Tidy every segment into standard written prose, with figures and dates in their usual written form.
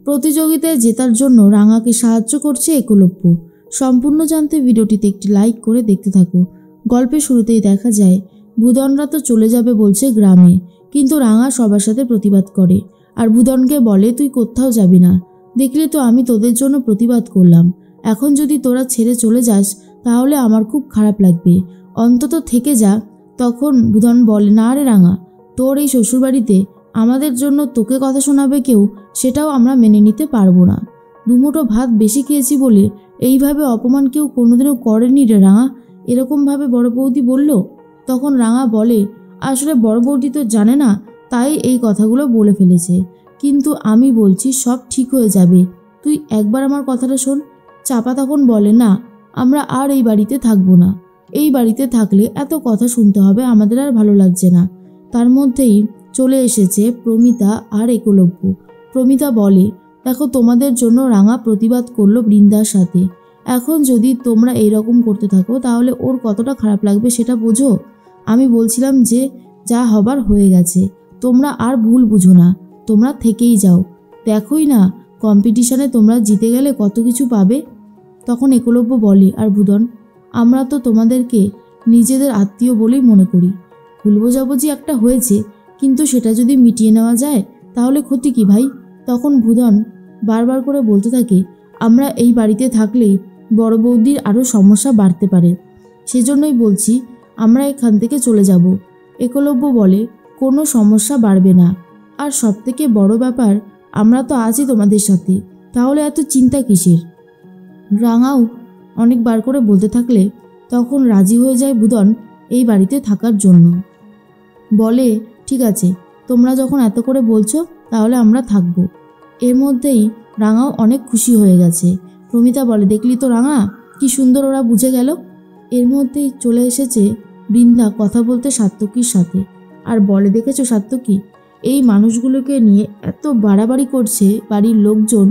প্রতিযোগিতায় জেতার জন্য রাঙাকে সাহায্য করছে একলব্য। সম্পূর্ণ জানতে ভিডিওটিতে একটি লাইক করে দেখতে থাকো। গল্পের শুরুতেই দেখা যায় ভুদনরা তো চলে যাবে বলছে গ্রামে, কিন্তু রাঙা সবার সাথে প্রতিবাদ করে আর ভুদনকে বলে তুই কোথাও যাবি না, দেখলে তো আমি তোদের জন্য প্রতিবাদ করলাম, এখন যদি তোরা ছেড়ে চলে যাস তাহলে আমার খুব খারাপ লাগবে, অন্তত থেকে যা। তখন ভুদন বলে না রে রাঙা, তোর এই শ্বশুরবাড়িতে আমাদের জন্য তোকে কথা শোনাবে কেউ, সেটাও আমরা মেনে নিতে পারবো না। দুমুঠো ভাত বেশি খেয়েছি বলে এইভাবে অপমান কেউ কোনোদিনও করেনি রে রাঙা, এরকমভাবে বড় বৌদি বলল। তখন রাঙা বলে আসলে বড় বৌদি তো জানে না, তাই এই কথাগুলো বলে ফেলেছে, কিন্তু আমি বলছি সব ঠিক হয়ে যাবে, তুই একবার আমার কথাটা শোন। চাপা তখন বলে না, আমরা আর এই বাড়িতে থাকবো না, এই বাড়িতে থাকলে এত কথা শুনতে হবে, আমাদের আর ভালো লাগছে না। তার মধ্যেই চলে এসেছে প্রমিতা আর একলব্য। প্রমিতা বলে দেখো তোমাদের জন্য রাঙা প্রতিবাদ করলো বৃন্দার সাথে, এখন যদি তোমরা এইরকম করতে থাকো তাহলে ওর কতটা খারাপ লাগবে সেটা বোঝো। আমি বলছিলাম যে যা হবার হয়ে গেছে, তোমরা আর ভুল বুঝো না, তোমরা থেকেই যাও, দেখোই না কম্পিটিশনে তোমরা জিতে গেলে কত কিছু পাবে। তখন একলব্য বলে আর ভুদন, আমরা তো তোমাদেরকে নিজেদের আত্মীয় বলেই মনে করি, ভুল বোঝাবুঝি একটা হয়েছে, কিন্তু সেটা যদি মিটিয়ে নেওয়া যায় তাহলে ক্ষতি কি ভাই। তখন ভুদন বারবার করে বলতে থাকে আমরা এই বাড়িতে থাকলে বড় বৌদির আরও সমস্যা বাড়তে পারে, সেজন্যই বলছি আমরা এখান থেকে চলে যাব। একলব্য বলে কোনো সমস্যা বাড়বে না, আর সবথেকে বড় ব্যাপার আমরা তো আছি তোমাদের সাথে, তাহলে এত চিন্তা কিসের। রাঙাও অনেকবার করে বলতে থাকলে তখন রাজি হয়ে যায় ভুদন এই বাড়িতে থাকার জন্য। বলে ঠিক আছে, তোমরা যখন এত করে বলছো তাহলে আমরা থাকবো। এর মধ্যেই রাঙাও অনেক খুশি হয়ে গেছে। প্রমিতা বলে দেখলি তো রাঙা, কি সুন্দর ওরা বুঝে গেল। এর মধ্যেই চলে এসেছে বৃন্দা কথা বলতে সাত্তকীর সাথে, আর বলে দেখেছো সাত্তকী, এই মানুষগুলোকে নিয়ে এত বাড়াবাড়ি করছে বাড়ির লোকজন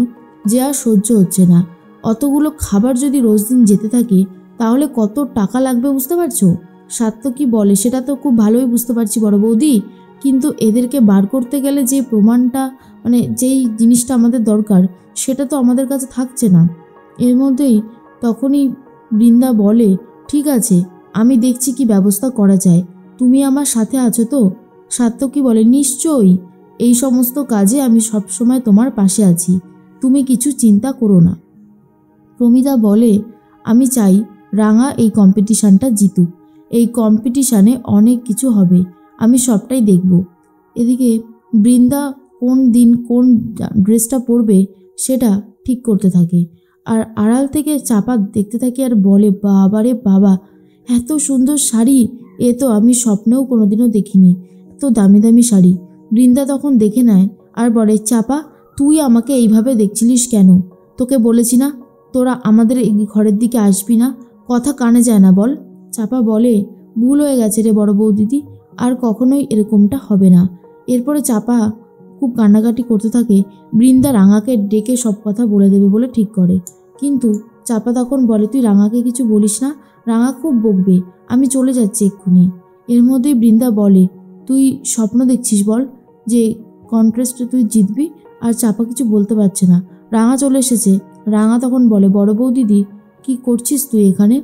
যে আর সহ্য হচ্ছে না, অতগুলো খাবার যদি রোজ দিন যেতে থাকে তাহলে কত টাকা লাগবে বুঝতে পারছো। সাত্তকী বলে সেটা তো খুব ভালোই বুঝতে পারছি বড় বৌদি, কিন্তু এদেরকে বার করতে গেলে যে প্রমাণটা যেই জিনিসটা আমাদের দরকার সেটা তো আমাদের কাছে থাকছে না। এর মধ্যেই তখনই বৃন্দা বলে ঠিক আছে, আমি দেখছি কি ব্যবস্থা করা যায়, তুমি আমার সাথে আছো তো। সাত্তকী বলে নিশ্চয়ই, এই সমস্ত কাজে আমি সবসময় তোমার পাশে আছি, তুমি কিছু চিন্তা করো না। প্রমিতা বলে আমি চাই রাঙা এই কম্পিটিশানটা জিতুক, এই কম্পিটিশানে অনেক কিছু হবে, আমি সবটাই দেখব। এদিকে বৃন্দা কোন দিন কোন ড্রেসটা পরবে সেটা ঠিক করতে থাকে, আর আড়াল থেকে চাপা দেখতে থাকে আর বলে বাবা রে বাবা, এত সুন্দর শাড়ি, এ তো আমি স্বপ্নেও কোনোদিনও দেখিনি, এত দামি দামি শাড়ি। বৃন্দা তখন দেখে নেয় আর বলে চাপা তুই আমাকে এইভাবে দেখছিলিস কেন, তোকে বলেছি না তোরা আমাদের এই ঘরের দিকে আসবি না, কথা কানে যায় না বল। চাপা বলে ভুল হয়ে গেছে রে বড় বৌদিদি, আর কখনোই এরকমটা হবে না। এরপরে চাপা খুব কান্নাকাটি করতে থাকে, বৃন্দা রাঙাকে ডেকে সব কথা বলে দেবে বলে ঠিক করে, কিন্তু চাপা তখন বলে তুই রাঙাকে কিছু বলিস না, রাঙা খুব বকবে, আমি চলে যাচ্ছি এক্ষুনি। এর মধ্যেই বৃন্দা বলে তুই স্বপ্ন দেখছিস বল যে কন্টেস্টে তুই জিতবি, আর চাপা কিছু বলতে পারছে না। রাঙা চলে এসেছে। রাঙা তখন বলে বড় বৌদিদি কি করছিস তুই এখানে।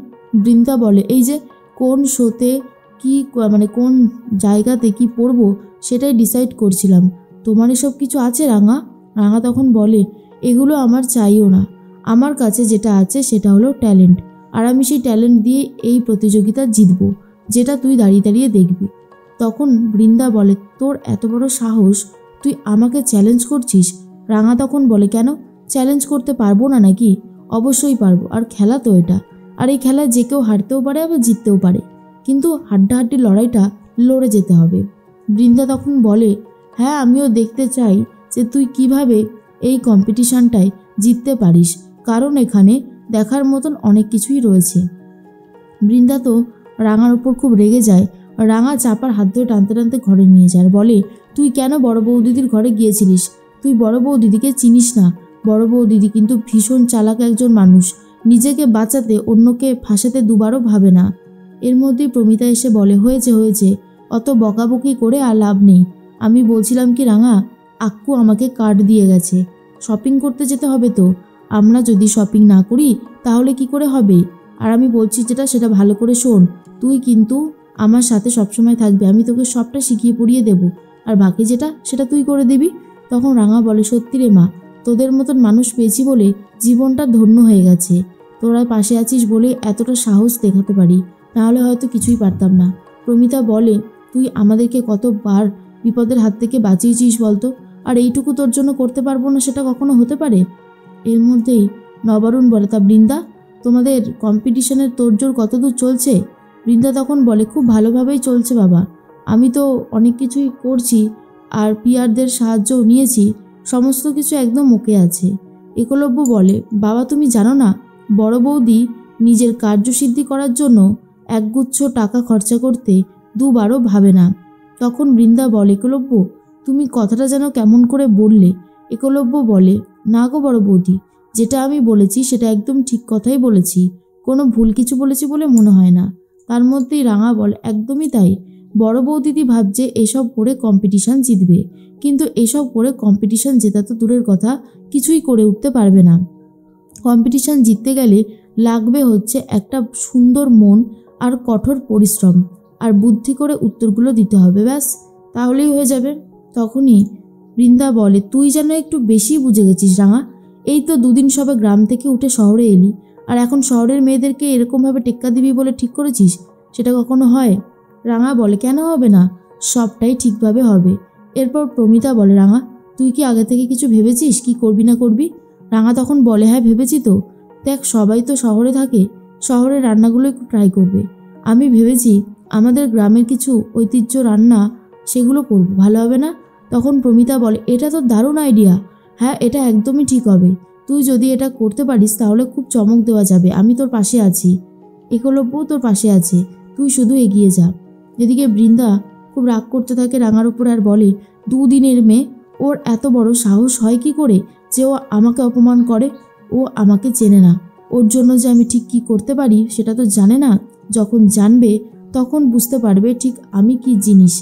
বৃন্দা বলে এই যে কোন শোতে কি কোন জায়গাতে কি পড়বো সেটাই ডিসাইড করছিলাম, তোমার এসব কিছু আছে রাঙা। রাঙা তখন বলে এগুলো আমার চাইও না, আমার কাছে যেটা আছে সেটা হলো ট্যালেন্ট, আর আমি সেই ট্যালেন্ট দিয়ে এই প্রতিযোগিতা জিতবো, যেটা তুই দাঁড়িয়ে দাঁড়িয়ে দেখবি। তখন বৃন্দা বলে তোর এত বড় সাহস, তুই আমাকে চ্যালেঞ্জ করছিস। রাঙা তখন বলে কেন চ্যালেঞ্জ করতে পারবো না নাকি, অবশ্যই পারবো, আর খেলা তো এটা, আর এই খেলায় যে কেউ হারতেও পারে আবার জিততেও পারে, কিন্তু হাড্ডাহাড্ডি লড়াইটা লড়ে যেতে হবে। বৃন্দা তখন বলে হ্যাঁ আমিও দেখতে চাই যে তুই কিভাবে এই কম্পিটিশানটায় জিততে পারিস, কারণ এখানে দেখার মতন অনেক কিছুই রয়েছে। বৃন্দা তো রাঙার উপর খুব রেগে যায়, রাঙা চাপার হাত ধরে টানতে টানতে ঘরে নিয়ে যায়, বলে তুই কেন বড় বৌদিদির ঘরে গিয়েছিলিস, তুই বড় বৌদিদিকে চিনিস না, বড় বৌদিদি কিন্তু ভীষণ চালাক একজন মানুষ, নিজেকে বাঁচাতে অন্যকে ফাঁসাতে দুবারও ভাবে না। এর মধ্যেই প্রমিতা এসে বলে হয়েছে হয়েছে, অত বকাবকি করে আর লাভ নেই, আমি বলছিলাম কি রাঙা আক্কু আমাকে কার্ড দিয়ে গেছে, শপিং করতে যেতে হবে। তো আমরা যদি শপিং না করি তাহলে কি করে হবে? আর আমি বলছি যেটা সেটা ভালো করে শোন, তুই কিন্তু আমার সাথে সবসময় থাকবি, আমি তোকে সবটা শিখিয়ে পড়িয়ে দেব, আর বাকি যেটা সেটা তুই করে দিবি। তখন রাঙা বলে, সত্যি রে মা, তোদের মতন মানুষ পেয়েছি বলে জীবনটা ধন্য হয়ে গেছে। তোরা পাশে আছিস বলে এতটা সাহস দেখাতে পারি, নাহলে হয়তো কিছুই পারতাম না। প্রমিতা বলে, তুই আমাদেরকে কতবার বিপদের হাত থেকে বাঁচিয়েছিস বলতো, আর এইটুকু তোর জন্য করতে পারবো না সেটা কখনো হতে পারে? এর মধ্যেই নবারুণ বলে, তা বৃন্দা, তোমাদের কম্পিটিশনের তোড়জোড় কতদূর চলছে? বৃন্দা তখন বলে, খুব ভালোভাবেই চলছে বাবা, আমি তো অনেক কিছুই করছি আর পিয়ারদের সাহায্যও নিয়েছি, সমস্ত কিছু একদম ওকে আছে। একলব্য বলে, বাবা তুমি জানো না, বড় বৌদি নিজের কার্যসিদ্ধি করার জন্য একগুচ্ছ টাকা খরচা করতে দুবারও ভাবে না। তখন বৃন্দা বলে, একলব্য তুমি কথাটা যেন কেমন করে বললে? একলব্য বলে, না গো বড় বৌদি, যেটা আমি বলেছি সেটা একদম ঠিক কথাই বলেছি, কোনো ভুল কিছু বলেছি বলে মনে হয় না। তার মধ্যেই রাঙা বলে, একদমই তাই, বড় বৌদিদি ভাবছে এসব করে কম্পিটিশন জিতবে, কিন্তু এসব করে কম্পিটিশন জেতা তো দূরের কথা, কিছুই করে উঠতে পারবে না। কম্পিটিশন জিততে গেলে লাগবে হচ্ছে একটা সুন্দর মন আর কঠোর পরিশ্রম আর বুদ্ধি করে উত্তরগুলো দিতে হবে, ব্যাস, তাহলেই হয়ে যাবে। তখনই বৃন্দা বলে, তুই যেন একটু বেশি বুঝে গেছিস রাঙা, এই তো দুদিন সবে গ্রাম থেকে উঠে শহরে এলি, আর এখন শহরের মেয়েদেরকে এরকমভাবে টেক্কা দিবি বলে ঠিক করেছিস? সেটা কখনো হয়? রাঙা বলে, কেন হবে না, সবটাই ঠিকভাবে হবে। এরপর প্রমিতা বলে, রাঙা তুই কি আগে থেকে কিছু ভেবেছিস কি করবি না করবি? রাঙা তখন বলে, হ্যাঁ ভেবেছি তো, দেখ সবাই তো শহরে থাকে, শহরের রান্নাগুলো একটু ট্রাই করবে, আমি ভেবেছি আমাদের গ্রামের কিছু ঐতিহ্য রান্না সেগুলো করব, ভালো হবে না? তখন প্রমিতা বলে, এটা তো দারুণ আইডিয়া, হ্যাঁ এটা একদমই ঠিক হবে, তুই যদি এটা করতে পারিস তাহলে খুব চমক দেওয়া যাবে, আমি তোর পাশে আছি, একলব্য তোর পাশে আছে, তুই শুধু এগিয়ে যা। এদিকে বৃন্দা খুব রাগ করতে থাকে রাঙার উপর আর বলে, দুদিনের মেয়ে, ওর এত বড় সাহস হয় কি করে যে ও আমাকে অপমান করে? ও আমাকে চেনে না, ওর জন্য যে আমি ঠিক কি করতে পারি সেটা তো জানে না, যখন জানবে তখন বুঝতে পারবে ঠিক আমি কি জিনিস।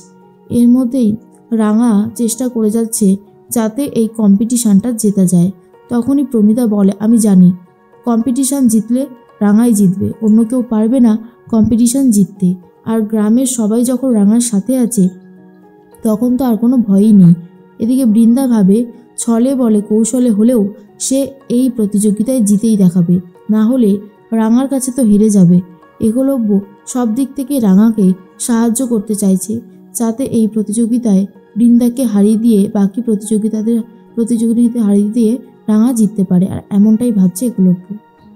এর মধ্যেই রাঙা চেষ্টা করে যাচ্ছে যাতে এই কম্পিটিশানটা জেতা যায়। তখনই প্রমিতা বলে, আমি জানি কম্পিটিশান জিতলে রাঙাই জিতবে, অন্য কেউ পারবে না কম্পিটিশান জিততে, আর গ্রামের সবাই যখন রাঙার সাথে আছে তখন তো আর কোনো ভয়ই নেই। এদিকে বৃন্দা ভাবে, ছলে বলে কৌশলে হলেও সে এই প্রতিযোগিতায় জিতেই দেখাবে, না হলে রাঙার কাছে তো হেরে যাবে। একলব্য সব দিক থেকে রাঙাকে সাহায্য করতে চাইছে যাতে এই প্রতিযোগিতায় বৃন্দাকে হারিয়ে দিয়ে বাকি প্রতিযোগিতাতে হারিয়ে দিয়ে রাঙা জিততে পারে, আর এমনটাই ভাবছে একলব্য।